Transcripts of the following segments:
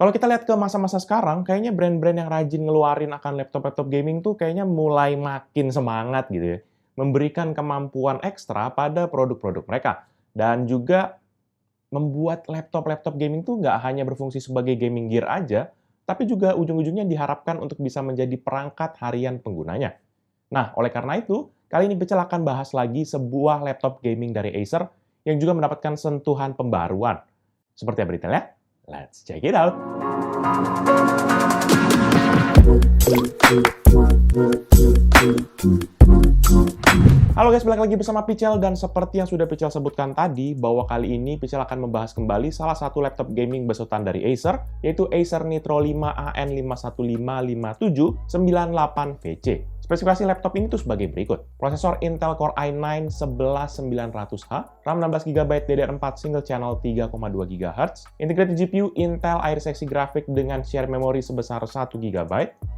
Kalau kita lihat ke masa-masa sekarang, kayaknya brand-brand yang rajin ngeluarin akan laptop-laptop gaming tuh kayaknya mulai makin semangat gitu ya. Memberikan kemampuan ekstra pada produk-produk mereka. Dan juga membuat laptop-laptop gaming tuh nggak hanya berfungsi sebagai gaming gear aja, tapi juga ujung-ujungnya diharapkan untuk bisa menjadi perangkat harian penggunanya. Nah, oleh karena itu, kali ini Pecel akan bahas lagi sebuah laptop gaming dari Acer yang juga mendapatkan sentuhan pembaruan. Seperti apa detailnya? Let's check it out! Halo guys, balik lagi bersama Picel, dan seperti yang sudah Picel sebutkan tadi, bahwa kali ini Picel akan membahas kembali salah satu laptop gaming besutan dari Acer, yaitu Acer Nitro 5AN5155798VC. Spesifikasi laptop ini tuh sebagai berikut. Prosesor Intel Core i9 11900H, RAM 16GB DDR4 single channel 3,2 GHz, integrated GPU Intel Iris Xe Graphics dengan share memori sebesar 1GB,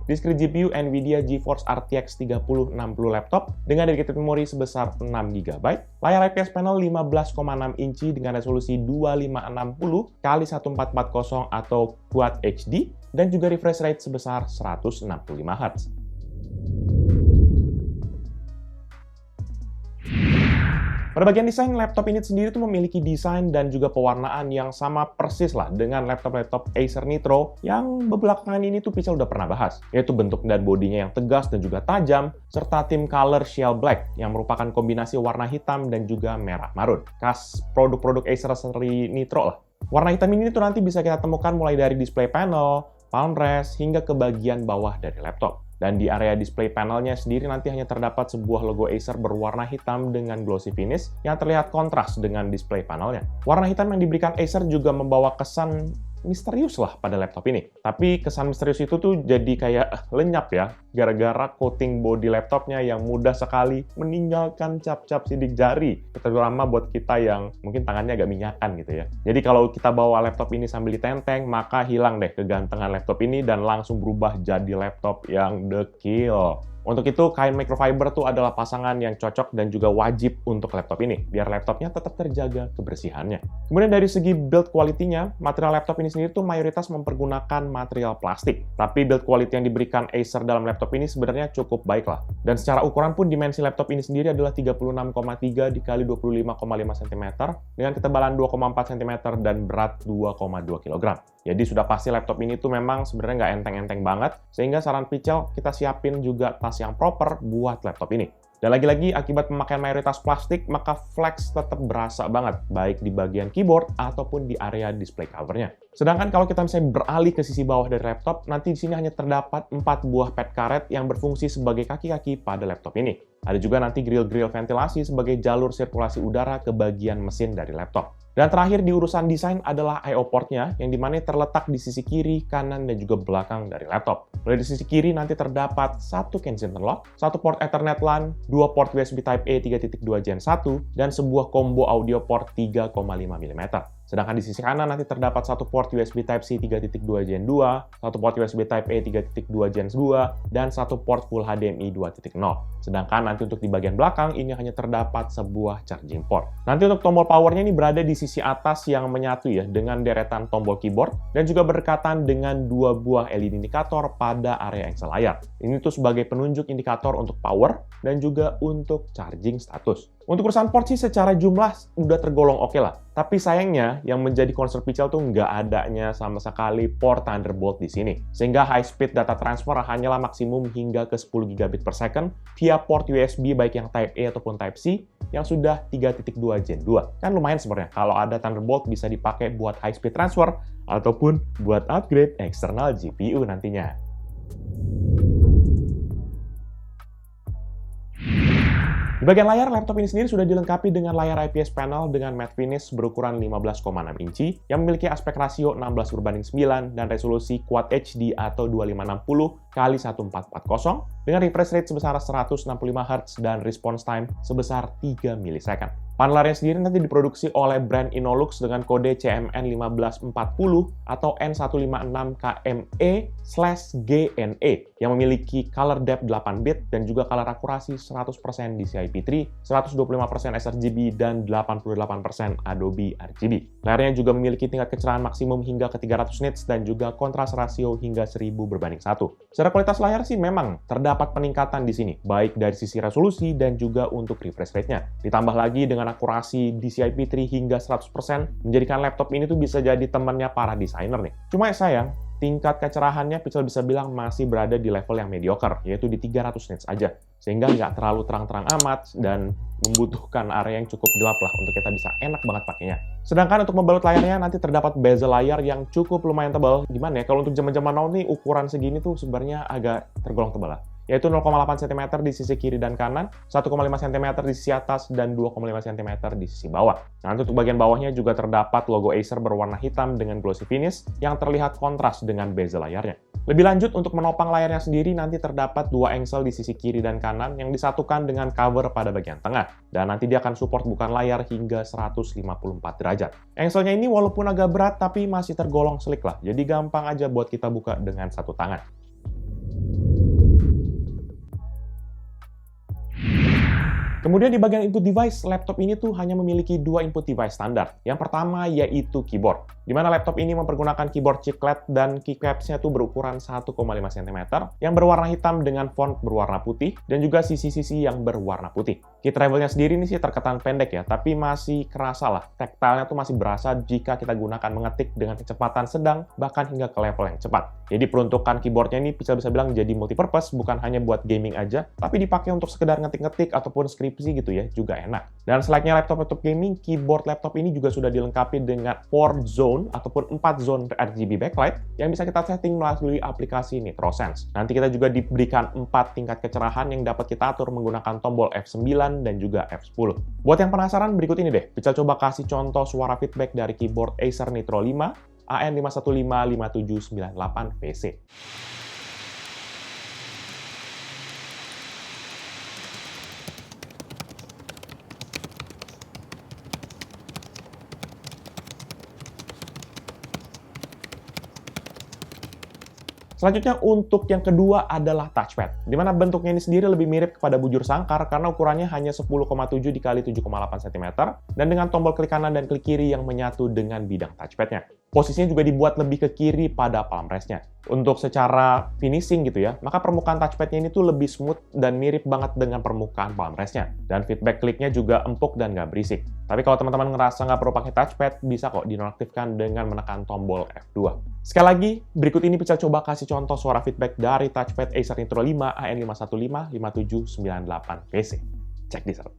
discrete GPU NVIDIA GeForce RTX 3060 laptop dengan dedicated memori sebesar 6GB, layar IPS panel 15,6 inci dengan resolusi 2560x1440 atau Quad HD, dan juga refresh rate sebesar 165Hz. Pada bagian desain, laptop ini sendiri tuh memiliki desain dan juga pewarnaan yang sama persis lah dengan laptop-laptop Acer Nitro yang belakangan ini tuh Picel udah pernah bahas, yaitu bentuk dan bodinya yang tegas dan juga tajam, serta tim color shell black yang merupakan kombinasi warna hitam dan juga merah marun, khas produk-produk Acer seri Nitro lah. Warna hitam ini tuh nanti bisa kita temukan mulai dari display panel, palm rest, hingga ke bagian bawah dari laptop. Dan di area display panelnya sendiri nanti hanya terdapat sebuah logo Acer berwarna hitam dengan glossy finish yang terlihat kontras dengan display panelnya. Warna hitam yang diberikan Acer juga membawa kesan misterius lah pada laptop ini. Tapi kesan misterius itu tuh jadi kayak lenyap ya, gara-gara coating body laptopnya yang mudah sekali meninggalkan cap-cap sidik jari, terutama buat kita yang mungkin tangannya agak minyakan gitu ya. Jadi kalau kita bawa laptop ini sambil ditenteng, maka hilang deh kegantengan laptop ini dan langsung berubah jadi laptop yang dekil. Untuk itu, kain microfiber tuh adalah pasangan yang cocok dan juga wajib untuk laptop ini, biar laptopnya tetap terjaga kebersihannya. Kemudian dari segi build quality-nya, material laptop ini sendiri tuh mayoritas mempergunakan material plastik. Tapi build quality yang diberikan Acer dalam laptop ini sebenarnya cukup baik lah. Dan secara ukuran pun dimensi laptop ini sendiri adalah 36,3 x 25,5 cm dengan ketebalan 2,4 cm dan berat 2,2 kg. Jadi sudah pasti laptop ini tuh memang sebenarnya nggak enteng-enteng banget, sehingga saran Picel kita siapin juga tas yang proper buat laptop ini. Dan lagi-lagi, akibat pemakaian mayoritas plastik, maka flex tetap berasa banget, baik di bagian keyboard ataupun di area display covernya. Sedangkan kalau kita misalnya beralih ke sisi bawah dari laptop, nanti di sini hanya terdapat 4 buah pad karet yang berfungsi sebagai kaki-kaki pada laptop ini. Ada juga nanti grill-grill ventilasi sebagai jalur sirkulasi udara ke bagian mesin dari laptop. Dan terakhir di urusan desain adalah I/O port-nya, yang dimana terletak di sisi kiri, kanan, dan juga belakang dari laptop. Mulai di sisi kiri nanti terdapat satu Kensington lock, satu port Ethernet LAN, dua port USB Type-A 3.2 Gen 1, dan sebuah combo audio port 3,5 mm. Sedangkan di sisi kanan nanti terdapat satu port USB Type-C 3.2 Gen 2, satu port USB Type-A 3.2 Gen 2, dan satu port Full HDMI 2.0. Sedangkan nanti untuk di bagian belakang ini hanya terdapat sebuah charging port. Nanti untuk tombol powernya ini berada di sisi atas yang menyatu ya dengan deretan tombol keyboard dan juga berdekatan dengan dua buah LED indikator pada area engsel layar. Ini tuh sebagai penunjuk indikator untuk power dan juga untuk charging status. Untuk urusan port sih secara jumlah udah tergolong oke lah. Tapi sayangnya yang menjadi concern Picel tuh nggak adanya sama sekali port Thunderbolt di sini. Sehingga high speed data transfer hanyalah maksimum hingga ke 10 gigabit per second via port USB baik yang Type A ataupun Type C yang sudah 3.2 Gen 2. Kan lumayan sebenarnya kalau ada Thunderbolt bisa dipakai buat high speed transfer ataupun buat upgrade eksternal GPU nantinya. Di bagian layar, laptop ini sendiri sudah dilengkapi dengan layar IPS panel dengan matte finish berukuran 15,6 inci yang memiliki aspek rasio 16:9 dan resolusi Quad HD atau 2560x1440 dengan refresh rate sebesar 165Hz dan response time sebesar 3 ms. Panelernya sendiri nanti diproduksi oleh brand Innolux dengan kode CMN1540 atau N156KME/GNE yang memiliki color depth 8 bit dan juga color akurasi 100% DCI-P3, 125% sRGB, dan 88% Adobe RGB. Layarnya juga memiliki tingkat kecerahan maksimum hingga ke 300 nits dan juga kontras rasio hingga 1000:1. Secara kualitas layar sih memang terdapat peningkatan di sini, baik dari sisi resolusi dan juga untuk refresh rate-nya. Ditambah lagi dengan akurasi DCI-P3 hingga 100%, menjadikan laptop ini tuh bisa jadi temannya para desainer nih. Cuma ya sayang, tingkat kecerahannya Pixel bisa bilang masih berada di level yang mediocre, yaitu di 300 nits aja. Sehingga nggak terlalu terang-terang amat dan membutuhkan area yang cukup gelap lah untuk kita bisa enak banget pakainya. Sedangkan untuk membalut layarnya nanti terdapat bezel layar yang cukup lumayan tebal. Gimana ya, kalau untuk zaman-zaman now nih ukuran segini tuh sebenarnya agak tergolong tebal lah. Yaitu 0,8 cm di sisi kiri dan kanan, 1,5 cm di sisi atas, dan 2,5 cm di sisi bawah. Nah, untuk bagian bawahnya juga terdapat logo Acer berwarna hitam dengan glossy finish yang terlihat kontras dengan bezel layarnya. Lebih lanjut, untuk menopang layarnya sendiri nanti terdapat dua engsel di sisi kiri dan kanan yang disatukan dengan cover pada bagian tengah. Dan nanti dia akan support bukan layar hingga 154 derajat. Engselnya ini walaupun agak berat tapi masih tergolong sleek lah, jadi gampang aja buat kita buka dengan satu tangan. Kemudian di bagian input device, laptop ini tuh hanya memiliki dua input device standar. Yang pertama yaitu keyboard, di mana laptop ini mempergunakan keyboard chiclet dan keycaps-nya tuh berukuran 1,5 cm yang berwarna hitam dengan font berwarna putih dan juga sisi-sisi yang berwarna putih. Key travel-nya sendiri ini sih terkesan pendek ya, tapi masih kerasa lah. Tactile-nya tuh masih berasa jika kita gunakan mengetik dengan kecepatan sedang bahkan hingga ke level yang cepat. Jadi peruntukan keyboard-nya ini bisa bilang jadi multipurpose, bukan hanya buat gaming aja, tapi dipakai untuk sekedar ngetik-ngetik ataupun skripsi gitu ya, juga enak. Dan selainnya laptop gaming, keyboard laptop ini juga sudah dilengkapi dengan 4 zone ataupun 4 zone RGB backlight yang bisa kita setting melalui aplikasi NitroSense. Nanti kita juga diberikan 4 tingkat kecerahan yang dapat kita atur menggunakan tombol F9 dan juga F10. Buat yang penasaran, berikut ini deh, bisa coba kasih contoh suara feedback dari keyboard Acer Nitro 5 AN5155798VC. Selanjutnya untuk yang kedua adalah touchpad, di mana bentuknya ini sendiri lebih mirip kepada bujur sangkar karena ukurannya hanya 10,7 x 7,8 cm dan dengan tombol klik kanan dan klik kiri yang menyatu dengan bidang touchpadnya. Posisinya juga dibuat lebih ke kiri pada palm rest-nya. Untuk secara finishing gitu ya, maka permukaan touchpad-nya ini tuh lebih smooth dan mirip banget dengan permukaan palm rest-nya. Dan feedback kliknya juga empuk dan nggak berisik. Tapi kalau teman-teman ngerasa nggak perlu pakai touchpad, bisa kok dinonaktifkan dengan menekan tombol F2. Sekali lagi, berikut ini bisa coba kasih contoh suara feedback dari touchpad Acer Nitro 5 AN5155798VC. Check this out.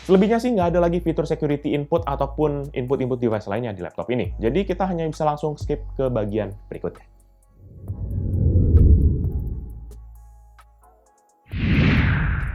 Selebihnya sih nggak ada lagi fitur security input ataupun input device lainnya di laptop ini. Jadi kita hanya bisa langsung skip ke bagian berikutnya.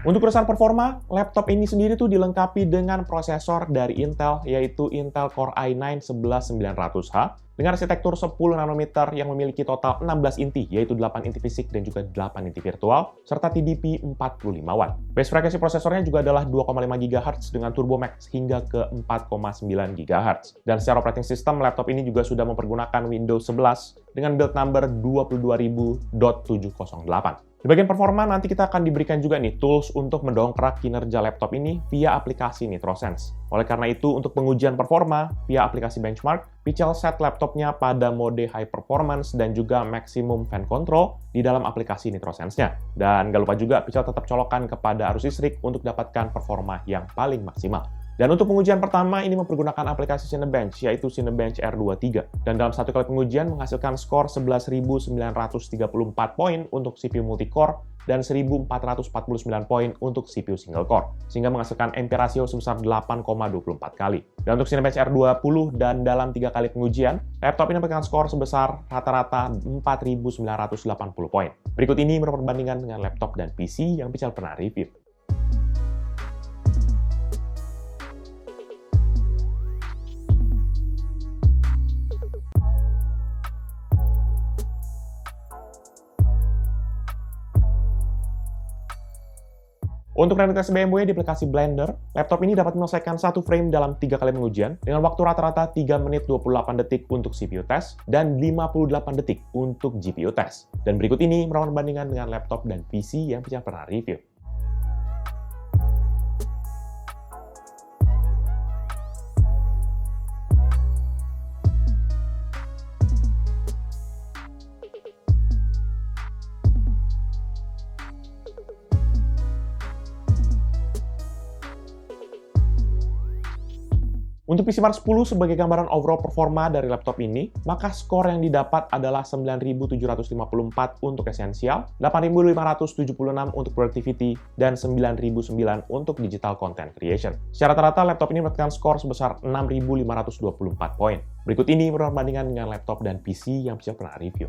Untuk urusan performa, laptop ini sendiri tuh dilengkapi dengan prosesor dari Intel, yaitu Intel Core i9 11900H, dengan arsitektur 10 nanometer yang memiliki total 16 inti, yaitu 8 inti fisik dan juga 8 inti virtual, serta TDP 45 watt. Base frekuensi prosesornya juga adalah 2,5 GHz dengan turbo max hingga ke 4,9 GHz. Dan secara operating system, laptop ini juga sudah mempergunakan Windows 11 dengan build number 22000.708. Di bagian performa, nanti kita akan diberikan juga nih tools untuk mendongkrak kinerja laptop ini via aplikasi NitroSense. Oleh karena itu, untuk pengujian performa via aplikasi benchmark, Pixel set laptopnya pada mode high performance dan juga maximum fan control di dalam aplikasi NitroSense-nya. Dan gak lupa juga, Pixel tetap colokkan kepada arus listrik untuk dapatkan performa yang paling maksimal. Dan untuk pengujian pertama, ini mempergunakan aplikasi Cinebench, yaitu Cinebench R23. Dan dalam satu kali pengujian menghasilkan skor 11.934 poin untuk CPU multi-core dan 1.449 poin untuk CPU single core, sehingga menghasilkan MP ratio sebesar 8,24 kali. Dan untuk Cinebench R20 dan dalam 3 kali pengujian, laptop ini memiliki skor sebesar rata-rata 4.980 poin. Berikut ini merupakan perbandingan dengan laptop dan PC yang Pixel pernah review. Untuk random test BMW di aplikasi Blender, laptop ini dapat menyelesaikan satu frame dalam 3 kali pengujian dengan waktu rata-rata 3 menit 28 detik untuk CPU test dan 58 detik untuk GPU test. Dan berikut ini merupakan perbandingan dengan laptop dan PC yang Pical pernah review. Untuk PC Mark 10 sebagai gambaran overall performa dari laptop ini, maka skor yang didapat adalah 9.754 untuk esensial, 8.576 untuk productivity, dan 9.009 untuk digital content creation. Secara rata-rata, laptop ini mendapatkan skor sebesar 6.524 poin. Berikut ini merupakan perbandingan dengan laptop dan PC yang Pical pernah review.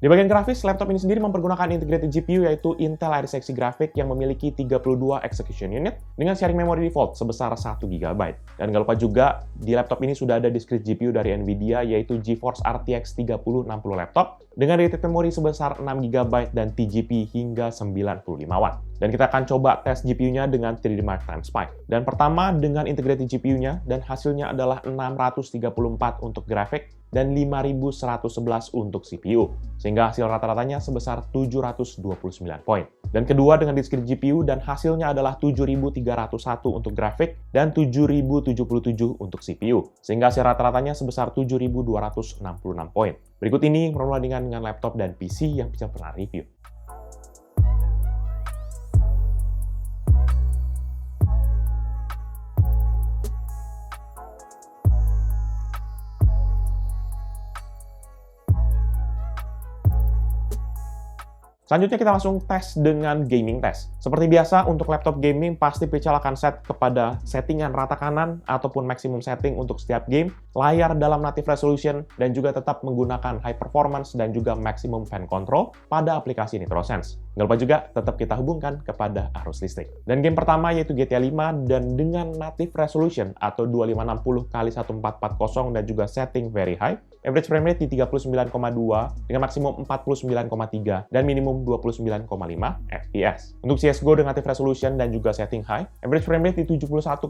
Di bagian grafis, laptop ini sendiri mempergunakan integrated GPU yaitu Intel Iris Xe Graphics yang memiliki 32 execution unit dengan sharing memory default sebesar 1 GB. Dan nggak lupa juga, di laptop ini sudah ada discrete GPU dari Nvidia yaitu GeForce RTX 3060 laptop dengan rated memory sebesar 6 GB dan TGP hingga 95 Watt. Dan kita akan coba tes GPU-nya dengan 3D Mark x Pi. Dan pertama dengan integrated GPU-nya dan hasilnya adalah 634 untuk grafik dan 5111 untuk CPU, sehingga hasil rata-ratanya sebesar 729 poin. Dan kedua dengan discrete GPU dan hasilnya adalah 7301 untuk grafik dan 7077 untuk CPU, sehingga hasil rata-ratanya sebesar 7266 poin. Berikut ini perbandingan dengan laptop dan PC yang Pical pernah review. Selanjutnya kita langsung tes dengan gaming test. Seperti biasa, untuk laptop gaming pasti Pical akan set kepada settingan rata kanan ataupun maximum setting untuk setiap game, layar dalam native resolution, dan juga tetap menggunakan high performance dan juga maximum fan control pada aplikasi NitroSense. Nggak lupa juga tetap kita hubungkan kepada arus listrik. Dan game pertama yaitu GTA 5 dan dengan native resolution atau 2560x1440 dan juga setting very high, average frame rate di 39,2 dengan maksimum 49,3 dan minimum 29,5 FPS. Untuk CSGO dengan native resolution dan juga setting high, average frame rate di 71,2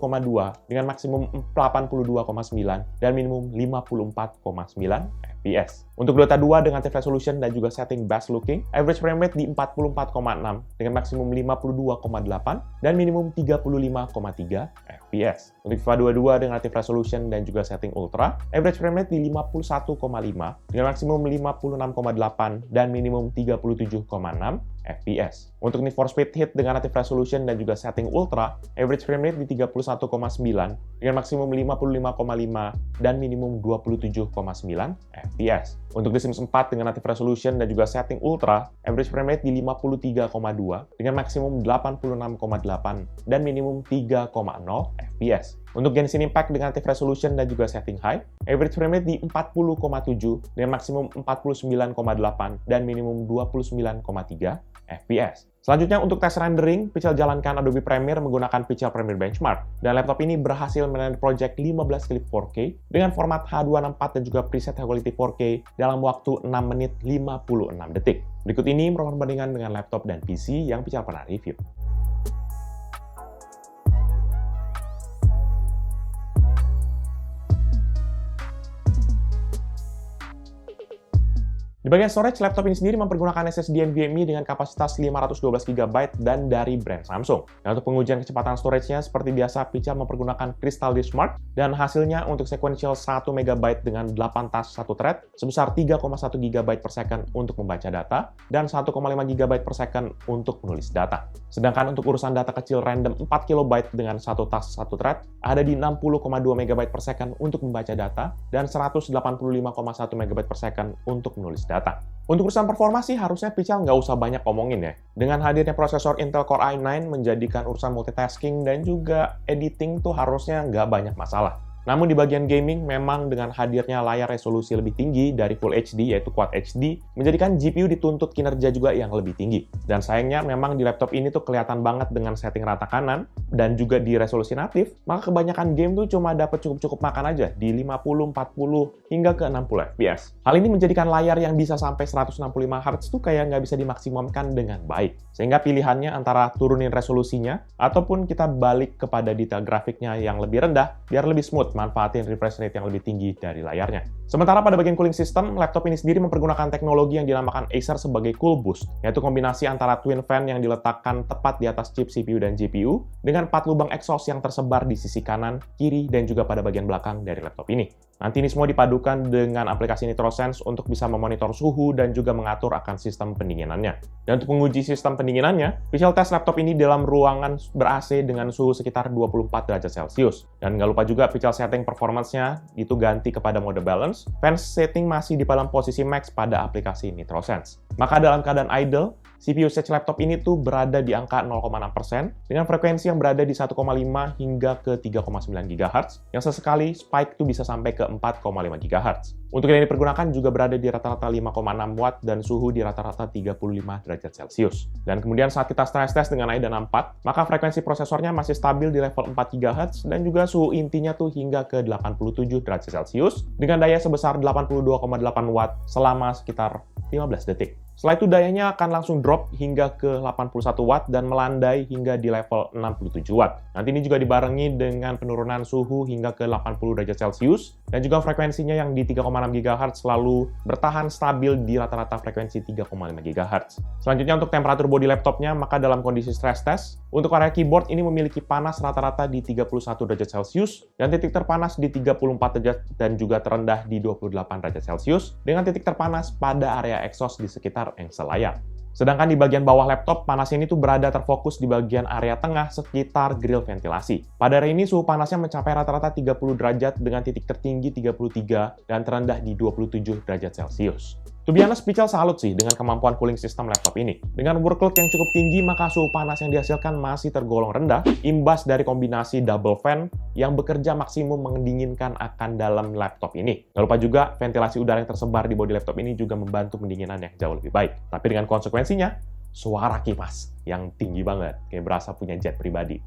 dengan maksimum 82,9 dan minimum 54,9 FPS. Untuk Dota 2 dengan native resolution dan juga setting best looking, average frame rate di 44,6 dengan maksimum 52,8 dan minimum 35,3 FPS. Untuk FIFA 22 dengan native resolution dan juga setting ultra, average frame rate di 51,5 dengan maksimum 56,8 dan minimum 37,6 FPS. Untuk Need for Speed Heat dengan native resolution dan juga setting ultra, average frame rate di 31,9 dengan maksimum 55,5 dan minimum 27,9 FPS. Untuk The Sims 4 dengan native resolution dan juga setting ultra, average frame rate di 53,2 dengan maksimum 86,8 dan minimum 3,0 FPS. Untuk Genshin Impact dengan native resolution dan juga setting high, average frame rate di 40,7 dengan maksimum 49,8 dan minimum 29,3 FPS. Selanjutnya untuk tes rendering, Pical jalankan Adobe Premiere menggunakan Pical Premiere Benchmark, dan laptop ini berhasil merender project 15 klip 4K dengan format H264 dan juga preset high quality 4K dalam waktu 6 menit 56 detik. Berikut ini merupakan perbandingan dengan laptop dan PC yang Pical pernah review. Di bagian storage, laptop ini sendiri mempergunakan SSD NVMe dengan kapasitas 512 GB dan dari brand Samsung. Dan untuk pengujian kecepatan storage-nya, seperti biasa, Pical mempergunakan Crystal Disk Mark, dan hasilnya untuk sequential 1 MB dengan 8 task 1 thread sebesar 3,1 GB per second untuk membaca data, dan 1,5 GB per second untuk menulis data. Sedangkan untuk urusan data kecil random 4 KB dengan 1 task 1 thread, ada di 60,2 MB per second untuk membaca data, dan 185,1 MB per second untuk menulis data. Untuk urusan performa sih harusnya Pical nggak usah banyak ngomongin ya. Dengan hadirnya prosesor Intel Core i9 menjadikan urusan multitasking dan juga editing tuh harusnya nggak banyak masalah. Namun di bagian gaming, memang dengan hadirnya layar resolusi lebih tinggi dari Full HD, yaitu Quad HD, menjadikan GPU dituntut kinerja juga yang lebih tinggi. Dan sayangnya memang di laptop ini tuh kelihatan banget dengan setting rata kanan, dan juga di resolusi natif, maka kebanyakan game tuh cuma dapat cukup-cukup makan aja, di 50, 40, hingga ke 60 FPS. Hal ini menjadikan layar yang bisa sampai 165 Hz tuh kayak nggak bisa dimaksimumkan dengan baik. Sehingga pilihannya antara turunin resolusinya, ataupun kita balik kepada detail grafiknya yang lebih rendah, biar lebih smooth manfaatin refresh rate yang lebih tinggi dari layarnya. Sementara pada bagian cooling system, laptop ini sendiri mempergunakan teknologi yang dinamakan Acer sebagai Cool Boost, yaitu kombinasi antara twin fan yang diletakkan tepat di atas chip CPU dan GPU dengan 4 lubang exhaust yang tersebar di sisi kanan, kiri, dan juga pada bagian belakang dari laptop ini. Nanti ini semua dipadukan dengan aplikasi NitroSense untuk bisa memonitor suhu dan juga mengatur akan sistem pendinginannya. Dan untuk menguji sistem pendinginannya, Pichel tes laptop ini dalam ruangan ber-AC dengan suhu sekitar 24 derajat Celcius. Dan nggak lupa juga Pichel setting performance-nya itu ganti kepada mode balance. Fans setting masih di dalam posisi max pada aplikasi NitroSense. Maka dalam keadaan idle, CPU usage laptop ini tuh berada di angka 0,6% dengan frekuensi yang berada di 1,5 hingga ke 3,9 GHz, yang sesekali spike tuh bisa sampai ke 4,5 GHz. Untuk yang dipergunakan juga berada di rata-rata 5,6 watt dan suhu di rata-rata 35 derajat Celcius. Dan kemudian saat kita stress test dengan AIDA 64, maka frekuensi prosesornya masih stabil di level 4 GHz dan juga suhu intinya tuh hingga ke 87 derajat Celcius dengan daya sebesar 82,8 watt selama sekitar 15 detik. Setelah itu dayanya akan langsung drop hingga ke 81 watt dan melandai hingga di level 67 watt. Nanti ini juga dibarengi dengan penurunan suhu hingga ke 80 derajat Celcius dan juga frekuensinya yang di 3,6 GHz selalu bertahan stabil di rata-rata frekuensi 3,5 GHz. Selanjutnya untuk temperatur bodi laptopnya, maka dalam kondisi stress test, untuk area keyboard ini memiliki panas rata-rata di 31 derajat Celcius dan titik terpanas di 34 derajat dan juga terendah di 28 derajat Celcius dengan titik terpanas pada area exhaust di sekitar engsel layar. Sedangkan di bagian bawah laptop, panas ini tuh berada terfokus di bagian area tengah sekitar grill ventilasi. Pada area ini suhu panasnya mencapai rata-rata 30 derajat dengan titik tertinggi 33 dan terendah di 27 derajat Celcius. To be honest, Pichel salut sih dengan kemampuan cooling system laptop ini. Dengan workload yang cukup tinggi, maka suhu panas yang dihasilkan masih tergolong rendah, imbas dari kombinasi double fan yang bekerja maksimum mendinginkan akan dalam laptop ini. Jangan lupa juga, ventilasi udara yang tersebar di bodi laptop ini juga membantu pendinginan yang jauh lebih baik. Tapi dengan konsekuensinya, suara kipas yang tinggi banget, kayak berasa punya jet pribadi.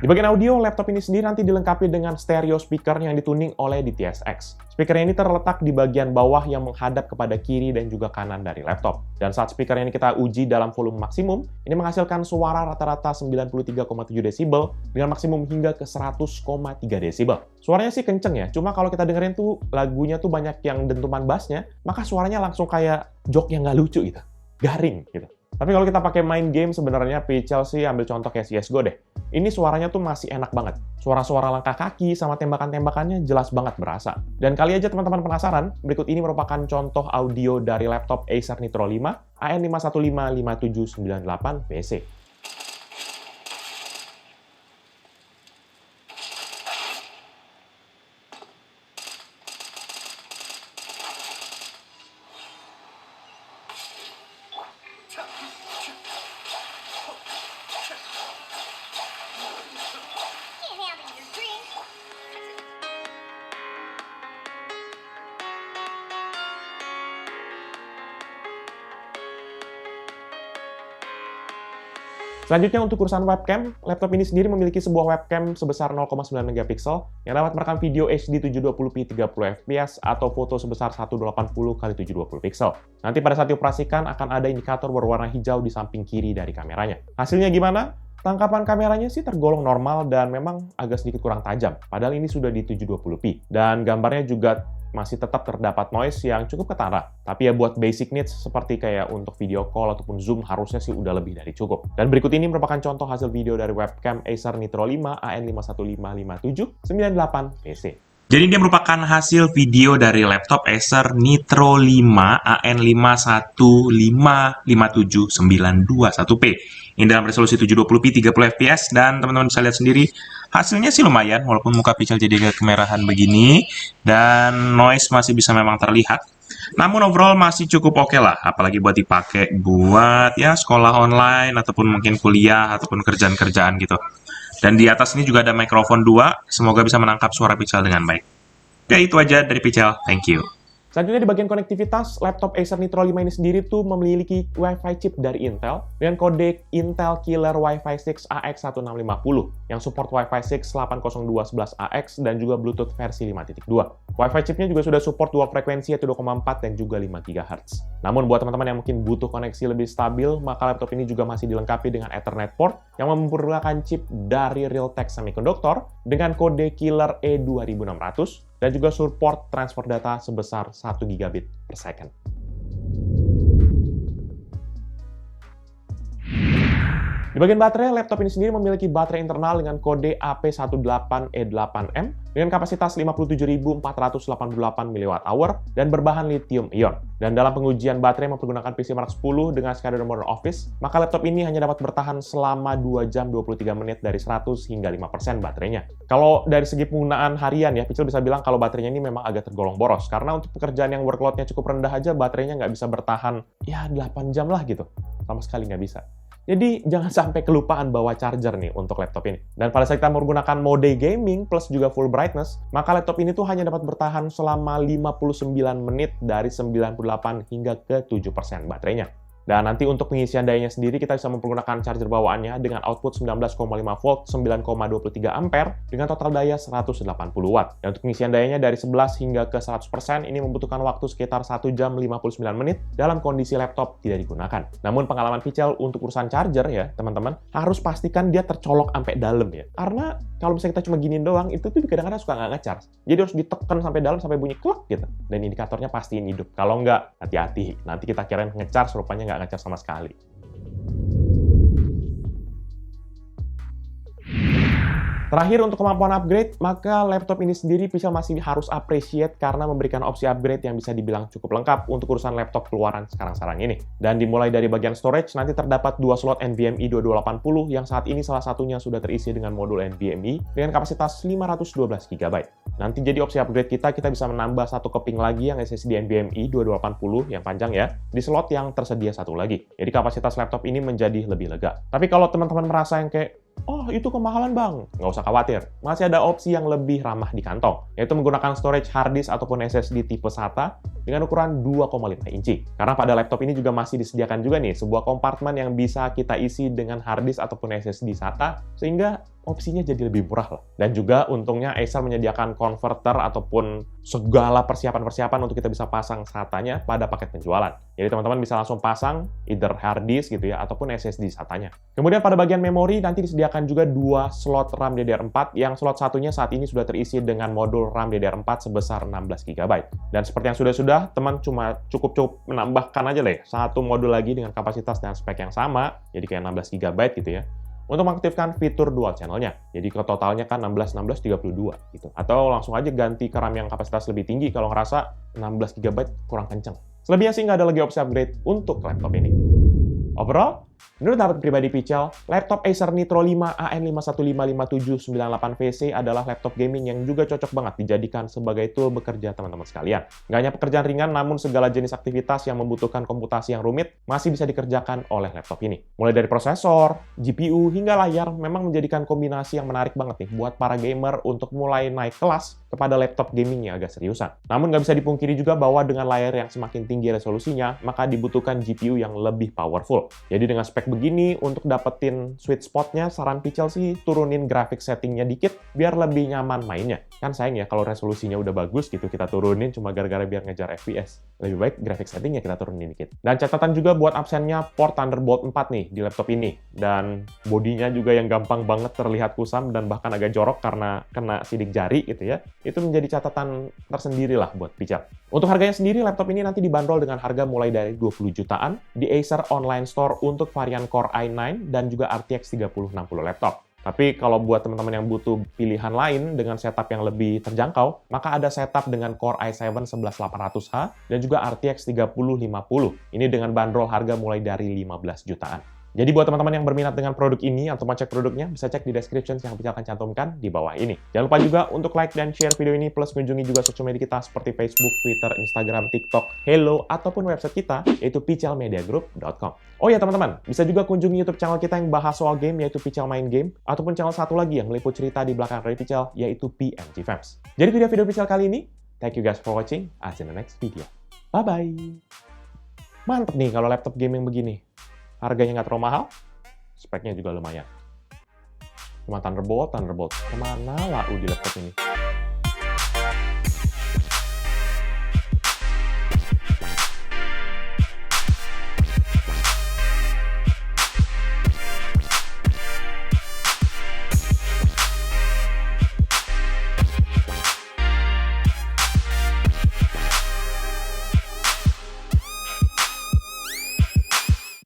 Di bagian audio, laptop ini sendiri nanti dilengkapi dengan stereo speaker yang dituning oleh DTS:X. Speaker ini terletak di bagian bawah yang menghadap kepada kiri dan juga kanan dari laptop. Dan saat speaker ini kita uji dalam volume maksimum, ini menghasilkan suara rata-rata 93,7 desibel dengan maksimum hingga ke 100,3 desibel. Suaranya sih kenceng ya, cuma kalau kita dengerin tuh lagunya tuh banyak yang dentuman bassnya, maka suaranya langsung kayak joke yang nggak lucu gitu, garing gitu. Tapi kalau kita pakai main game, sebenarnya Pichel sih ambil contoh kayak CSGO deh. Ini suaranya tuh masih enak banget. Suara-suara langkah kaki sama tembakan-tembakannya jelas banget berasa. Dan kali aja teman-teman penasaran, berikut ini merupakan contoh audio dari laptop Acer Nitro 5 AN5155798 PC. Selanjutnya untuk urusan webcam, laptop ini sendiri memiliki sebuah webcam sebesar 0,9 megapiksel yang dapat merekam video HD 720p 30 fps atau foto sebesar 1080x720 piksel. Nanti pada saat dioperasikan akan ada indikator berwarna hijau di samping kiri dari kameranya. Hasilnya gimana? Tangkapan kameranya sih tergolong normal dan memang agak sedikit kurang tajam, padahal ini sudah di 720p. Dan gambarnya juga masih tetap terdapat noise yang cukup ketara. Tapi ya buat basic needs seperti kayak untuk video call ataupun zoom harusnya sih udah lebih dari cukup. Dan berikut ini merupakan contoh hasil video dari webcam Acer Nitro 5 AN5155798 PC. Jadi dia merupakan hasil video dari laptop Acer Nitro 5 AN5155791P. Ini dalam resolusi 720p 30 fps dan teman-teman bisa lihat sendiri hasilnya sih lumayan walaupun muka Pichel jadi agak kemerahan begini dan noise masih bisa memang terlihat. Namun overall masih cukup oke lah, apalagi buat dipakai buat ya sekolah online ataupun mungkin kuliah ataupun kerjaan-kerjaan gitu. Dan di atas ini juga ada mikrofon 2, semoga bisa menangkap suara Pichel dengan baik. Oke, itu aja dari Pichel. Thank you. Selanjutnya di bagian konektivitas, laptop Acer Nitro 5 ini sendiri tuh memiliki Wi-Fi chip dari Intel dengan kode Intel Killer Wi-Fi 6 AX1650 yang support Wi-Fi 6 802.11ax dan juga Bluetooth versi 5.2. Wi-Fi chipnya juga sudah support dual frekuensi yaitu 2,4 dan juga 5 GHz. Namun buat teman-teman yang mungkin butuh koneksi lebih stabil, maka laptop ini juga masih dilengkapi dengan Ethernet port yang mempergunakan chip dari Realtek Semiconductor dengan kode Killer E2600 dan juga support transfer data sebesar 1 gigabit per second. Di bagian baterai, laptop ini sendiri memiliki baterai internal dengan kode AP18E8M dengan kapasitas 57.488 mAh dan berbahan lithium-ion. Dan dalam pengujian baterai mempergunakan PC410 dengan skadar Modern Office, maka laptop ini hanya dapat bertahan selama 2 jam 23 menit dari 100 hingga 5% baterainya. Kalau dari segi penggunaan harian ya, Pichel bisa bilang kalau baterainya ini memang agak tergolong boros, karena untuk pekerjaan yang workload-nya cukup rendah aja, baterainya nggak bisa bertahan ya 8 jam lah gitu. Sama sekali nggak bisa. Jadi jangan sampai kelupaan bawa charger nih untuk laptop ini. Dan pada saat kita menggunakan mode gaming plus juga full brightness, maka laptop ini tuh hanya dapat bertahan selama 59 menit dari 98 hingga ke 7% baterainya. Dan nanti untuk pengisian dayanya sendiri kita bisa mempergunakan charger bawaannya dengan output 19,5 volt 9,23 ampere dengan total daya 180 watt. Dan untuk pengisian dayanya dari 11 hingga ke 100% ini membutuhkan waktu sekitar 1 jam 59 menit dalam kondisi laptop tidak digunakan. Namun pengalaman Pichel untuk urusan charger ya teman-teman, harus pastikan dia tercolok sampai dalam ya. Karena kalau misalnya kita cuma giniin doang, itu tuh kadang-kadang suka nggak nge-charge. Jadi harus ditekan sampai dalam sampai bunyi klek gitu. Dan indikatornya pastiin hidup. Kalau nggak, hati-hati. Nanti kita kirain nge-charge, rupanya nggak nge-charge sama sekali. Terakhir untuk kemampuan upgrade, maka laptop ini sendiri Pichel masih harus appreciate karena memberikan opsi upgrade yang bisa dibilang cukup lengkap untuk urusan laptop keluaran sekarang-sekarang ini. Dan dimulai dari bagian storage, nanti terdapat 2 slot NVMe 2280 yang saat ini salah satunya sudah terisi dengan modul NVMe dengan kapasitas 512 GB. Nanti jadi opsi upgrade kita bisa menambah satu keping lagi yang SSD NVMe 2280 yang panjang ya, di slot yang tersedia satu lagi. Jadi kapasitas laptop ini menjadi lebih lega. Tapi kalau teman-teman merasa yang kayak, oh itu kemahalan bang, nggak usah khawatir. Masih ada opsi yang lebih ramah di kantong, yaitu menggunakan storage hard disk ataupun SSD tipe SATA dengan ukuran 2,5 inci. Karena pada laptop ini juga masih disediakan juga nih sebuah kompartemen yang bisa kita isi dengan hard disk ataupun SSD SATA, sehingga opsinya jadi lebih murah lah. Dan juga untungnya Acer menyediakan converter ataupun segala persiapan-persiapan untuk kita bisa pasang SATA-nya pada paket penjualan. Jadi teman-teman bisa langsung pasang either hard disk gitu ya, ataupun SSD SATA-nya. Kemudian pada bagian memori nanti disediakan juga 2 slot RAM DDR4 yang slot satunya saat ini sudah terisi dengan modul RAM DDR4 sebesar 16 GB. Dan seperti yang sudah-sudah, teman cuma cukup menambahkan aja lah ya, satu modul lagi dengan kapasitas dan spek yang sama, jadi kayak 16 GB gitu ya, untuk mengaktifkan fitur dual channel-nya. Jadi ke totalnya kan 16-16-32 gitu. Atau langsung aja ganti ke RAM yang kapasitas lebih tinggi kalau ngerasa 16 GB kurang kenceng. Selebihnya sih nggak ada lagi opsi upgrade untuk laptop ini. Overall, menurut pendapat pribadi Pichel, laptop Acer Nitro 5 AN5155798VC adalah laptop gaming yang juga cocok banget dijadikan sebagai tool bekerja teman-teman sekalian. Nggak hanya pekerjaan ringan, namun segala jenis aktivitas yang membutuhkan komputasi yang rumit masih bisa dikerjakan oleh laptop ini. Mulai dari prosesor, GPU, hingga layar memang menjadikan kombinasi yang menarik banget nih buat para gamer untuk mulai naik kelas kepada laptop gaming yang agak seriusan. Namun nggak bisa dipungkiri juga bahwa dengan layar yang semakin tinggi resolusinya, maka dibutuhkan GPU yang lebih powerful. Jadi dengan spek begini, untuk dapetin sweet spot-nya, saran Pichel sih turunin grafik settingnya dikit, biar lebih nyaman mainnya. Kan sayang ya kalau resolusinya udah bagus gitu, kita turunin cuma gara-gara biar ngejar FPS. Lebih baik grafik settingnya kita turunin dikit. Dan catatan juga buat absennya port Thunderbolt 4 nih di laptop ini. Dan bodinya juga yang gampang banget terlihat kusam dan bahkan agak jorok karena kena sidik jari gitu ya. Itu menjadi catatan tersendiri lah buat Pichel. Untuk harganya sendiri, laptop ini nanti dibanderol dengan harga mulai dari 20 jutaan di Acer Online Store untuk varian Core i9 dan juga RTX 3060 laptop. Tapi kalau buat teman-teman yang butuh pilihan lain dengan setup yang lebih terjangkau, maka ada setup dengan Core i7 11800H dan juga RTX 3050. Ini dengan bandrol harga mulai dari 15 jutaan. Jadi buat teman-teman yang berminat dengan produk ini atau mau cek produknya, bisa cek di description yang Pical akan cantumkan di bawah ini. Jangan lupa juga untuk like dan share video ini, plus kunjungi juga sosial media kita seperti Facebook, Twitter, Instagram, TikTok, Hello, ataupun website kita, yaitu picalmediagroup.com. Oh ya teman-teman, bisa juga kunjungi YouTube channel kita yang bahas soal game, yaitu Pical Main Game, ataupun channel satu lagi yang meliput cerita di belakang dari Pical, yaitu PMG Fans. Jadi itu dia video Pical kali ini. Thank you guys for watching. I'll see you in the next video. Bye-bye. Mantep nih kalau laptop gaming begini. Harganya nggak terlalu mahal, speknya juga lumayan. Cuma Thunderbolt. Kemana lah di laptop ini?